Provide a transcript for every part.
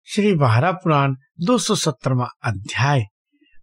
श्री वारा पुराण 217वां अध्याय।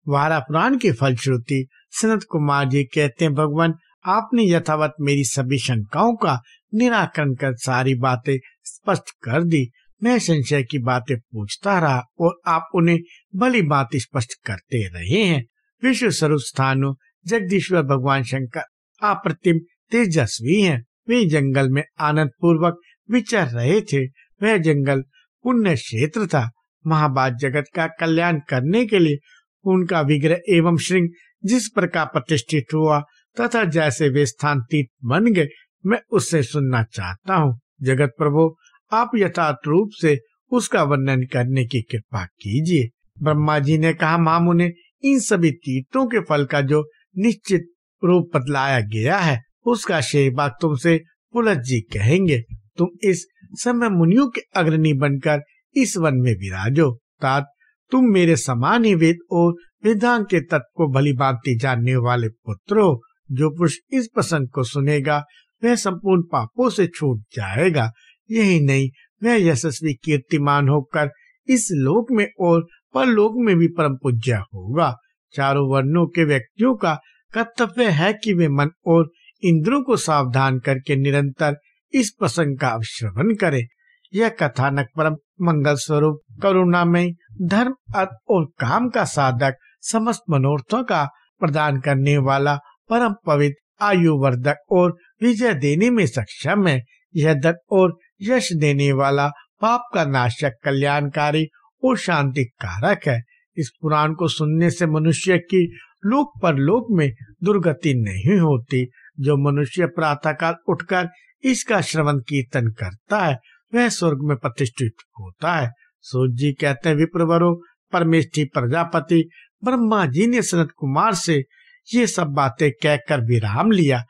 वारा पुराण की फलश्रुति सनत कुमार जी कहते हैं, भगवान आपने यथावत मेरी सभी शंकाओं का निराकरण कर सारी बातें स्पष्ट कर दी। मैं संशय की बातें पूछता रहा और आप उन्हें भली बात स्पष्ट करते रहे हैं। विश्व स्वरूप स्थानु जगदीश्वर भगवान शंकर अप्रतिम तेजस्वी हैं। वे जंगल में आनंद पूर्वक विचर रहे थे। वह जंगल पुण्य क्षेत्र था। महाभारत जगत का कल्याण करने के लिए उनका विग्रह एवं श्रृंग जिस प्रकार प्रतिष्ठित हुआ तथा जैसे वे स्थान तीर्थ बन गए, मैं उससे सुनना चाहता हूँ। जगत प्रभु, आप यथार्थ रूप से उसका वर्णन करने की कृपा कीजिए। ब्रह्मा जी ने कहा, महामुने, इन सभी तीर्थों के फल का जो निश्चित रूप बतलाया गया है उसका शेष भाग तुमसे पुलत जी कहेंगे। तुम इस समय मुनियों के अग्रणी बनकर इस वन में विराजो। तात तुम मेरे समान ही वेद और वेदांत के तत्व को भली भांति जानने वाले पुत्र हो। जो पुरुष इस प्रसंग को सुनेगा वह संपूर्ण पापों से छूट जाएगा। यही नहीं, वह यशस्वी कीर्तिमान होकर इस लोक में और परलोक में भी परम पूज्य होगा। चारों वर्णों के व्यक्तियों का कर्तव्य है कि वे मन और इंद्रियों को सावधान करके निरंतर इस प्रसंग का श्रवण करें। यह कथानक परम मंगल स्वरूप, करुणामय, धर्म, अर्थ और काम का साधक, समस्त मनोरथों का प्रदान करने वाला, परम पवित्र, आयु वर्धक और विजय देने में सक्षम है। यह धन और यश देने वाला, पाप का नाशक, कल्याणकारी और शांति कारक है। इस पुराण को सुनने से मनुष्य की लोक परलोक में दुर्गति नहीं होती। जो मनुष्य प्रातःकाल उठकर इसका श्रवण कीर्तन करता है वह स्वर्ग में प्रतिष्ठित होता है। सूत जी कहते हैं, विप्रवरो, परमेष्ठी प्रजापति ब्रह्मा जी ने सनत कुमार से ये सब बातें कहकर विराम लिया।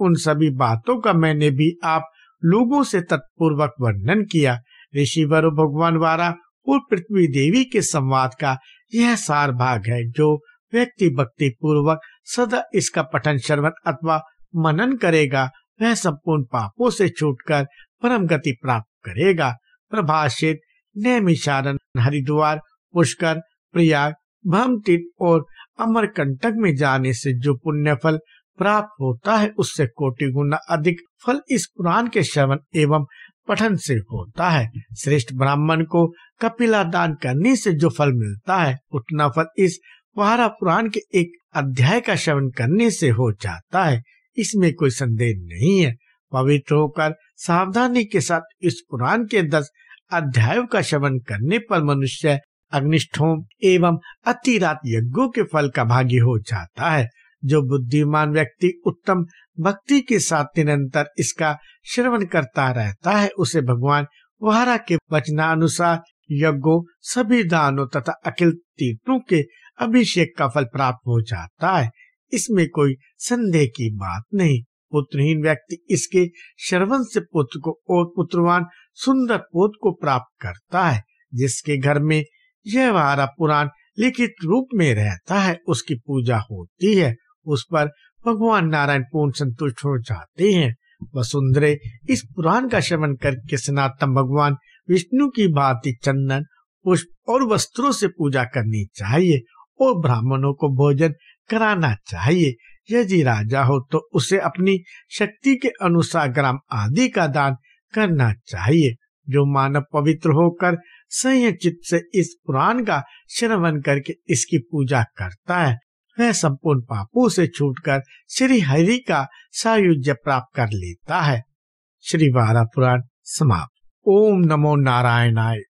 उन सभी बातों का मैंने भी आप लोगों से तत्पूर्वक वर्णन किया। ऋषिवरो, भगवान वारा और पृथ्वी देवी के संवाद का यह सार भाग है। जो व्यक्ति भक्ति पूर्वक सदा इसका पठन, श्रवण अथवा मनन करेगा वह संपूर्ण पापों से छूटकर परम गति प्राप्त करेगा। प्रभाषित, नैमिषारण्य, हरिद्वार, पुष्कर, प्रयाग, भ्रमतीर्थ और अमरकंटक में जाने से जो पुण्य फल प्राप्त होता है उससे कोटि गुना अधिक फल इस पुराण के श्रवण एवं पठन से होता है। श्रेष्ठ ब्राह्मण को कपिला दान करने से जो फल मिलता है उतना फल इस वारा पुराण के एक अध्याय का श्रवण करने से हो जाता है। इसमें कोई संदेह नहीं है। पवित्र होकर सावधानी के साथ इस पुराण के 10 अध्यायों का श्रवण करने पर मनुष्य अग्निष्ठोम एवं अतिरात यज्ञों के फल का भागी हो जाता है। जो बुद्धिमान व्यक्ति उत्तम भक्ति के साथ निरंतर इसका श्रवण करता रहता है उसे भगवान वारा के वचनानुसार यज्ञों, सभी दानों तथा अखिल तीर्थों के अभिषेक का फल प्राप्त हो जाता है। इसमें कोई संदेह की बात नहीं। पुत्रहीन व्यक्ति इसके श्रवण से पुत्र को और पुत्रवान सुंदर पोत को प्राप्त करता है। जिसके घर में यह वारा पुराण लिखित रूप में रहता है उसकी पूजा होती है। उस पर भगवान नारायण पूर्ण संतुष्ट हो जाते हैं। वसुंधरे, इस पुराण का श्रवण करके सनातन भगवान विष्णु की भांति चंदन, पुष्प और वस्त्रों से पूजा करनी चाहिए और ब्राह्मणों को भोजन कराना चाहिए। यदि राजा हो तो उसे अपनी शक्ति के अनुसार ग्राम आदि का दान करना चाहिए। जो मानव पवित्र होकर संयम चित्त से इस पुराण का श्रवण करके इसकी पूजा करता है वह संपूर्ण पापों से छूटकर श्री हरि का सायुज्य प्राप्त कर लेता है। श्री वारा पुराण समाप्त। ओम नमो नारायणाय।